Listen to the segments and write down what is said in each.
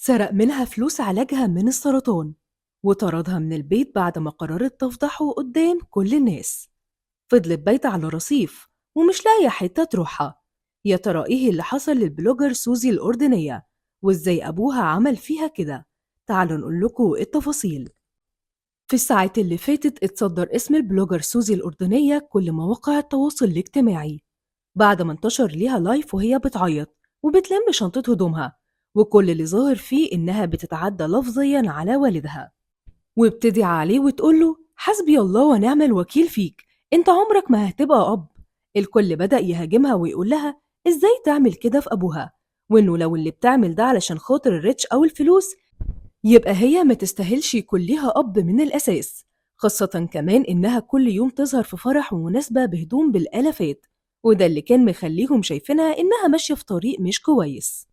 سرق منها فلوس علاجها من السرطان وطردها من البيت بعد ما قررت تفضحه قدام كل الناس. فضلت بايتة على رصيف ومش لاقية حتة تروحها. يا ترى ايه اللي حصل للبلوجر سوزي الأردنية وازاي أبوها عمل فيها كده؟ تعالوا نقول لكم التفاصيل. في الساعات اللي فاتت اتصدر اسم البلوجر سوزي الأردنية كل مواقع التواصل الاجتماعي بعد ما انتشر ليها لايف وهي بتعيط وبتلم شنطة هدومها، وكل اللي ظاهر فيه إنها بتتعدى لفظيا على والدها وبتدعي عليه وتقوله حسبي الله ونعم الوكيل فيك، انت عمرك ما هتبقى أب. الكل بدأ يهاجمها ويقول لها ازاي تعمل كده في أبوها، وإنه لو اللي بتعمل ده علشان خاطر الريتش أو الفلوس يبقى هي ما تستاهلش يكون ليها أب من الأساس، خاصة كمان إنها كل يوم تظهر في فرح ومناسبة بهدوم بالآلافات، وده اللي كان مخليهم شايفينها إنها ماشية في طريق مش كويس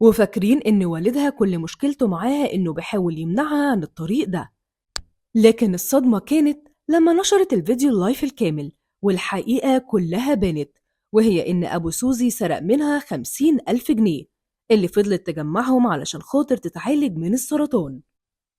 وفاكرين إن والدها كل مشكلته معاها إنه بيحاول يمنعها عن الطريق ده. لكن الصدمة كانت لما نشرت الفيديو اللايف الكامل والحقيقة كلها بانت، وهي إن أبو سوزي سرق منها 50,000 جنيه اللي فضلت تجمعهم علشان خاطر تتعالج من السرطان،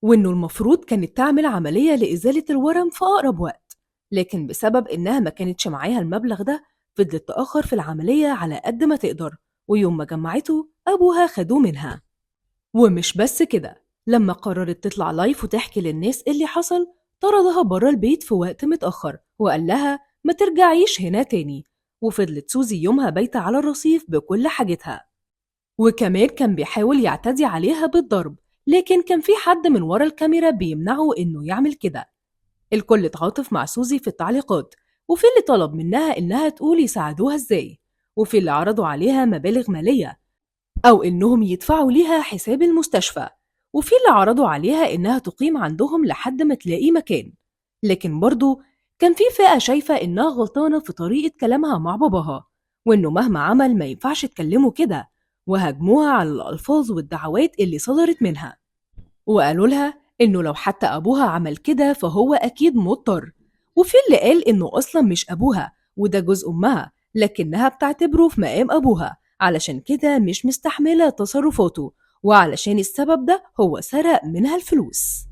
وإنه المفروض كانت تعمل عملية لإزالة الورم في أقرب وقت، لكن بسبب إنها ما كانتش معاها المبلغ ده فضلت تأخر في العملية على قد ما تقدر، ويوم ما جمعته أبوها خدوه منها. ومش بس كده، لما قررت تطلع لايف وتحكي للناس اللي حصل طردها بره البيت في وقت متأخر وقال لها ما ترجعيش هنا تاني، وفضلت سوزي يومها بايتة على الرصيف بكل حاجتها، وكمان كان بيحاول يعتدي عليها بالضرب، لكن كان في حد من ورا الكاميرا بيمنعه إنه يعمل كده. الكل اتعاطف مع سوزي في التعليقات، وفي اللي طلب منها إنها تقول يساعدوها إزاي، وفي اللي عرضوا عليها مبالغ مالية أو إنهم يدفعوا ليها حساب المستشفى، وفي اللي عرضوا عليها إنها تقيم عندهم لحد ما تلاقي مكان. لكن برضو كان في فئة شايفة إنها غلطانة في طريقة كلامها مع باباها، وإنه مهما عمل ما ينفعش تكلمه كده، وهاجموها على الألفاظ والدعوات اللي صدرت منها، وقالوا لها إنه لو حتى أبوها عمل كده فهو أكيد مضطر، وفي اللي قال إنه أصلا مش أبوها وده جزء أمها، لكنها بتعتبره في مقام أبوها علشان كده مش مستحملة تصرفاته، وعلشان السبب ده هو سرق منها الفلوس.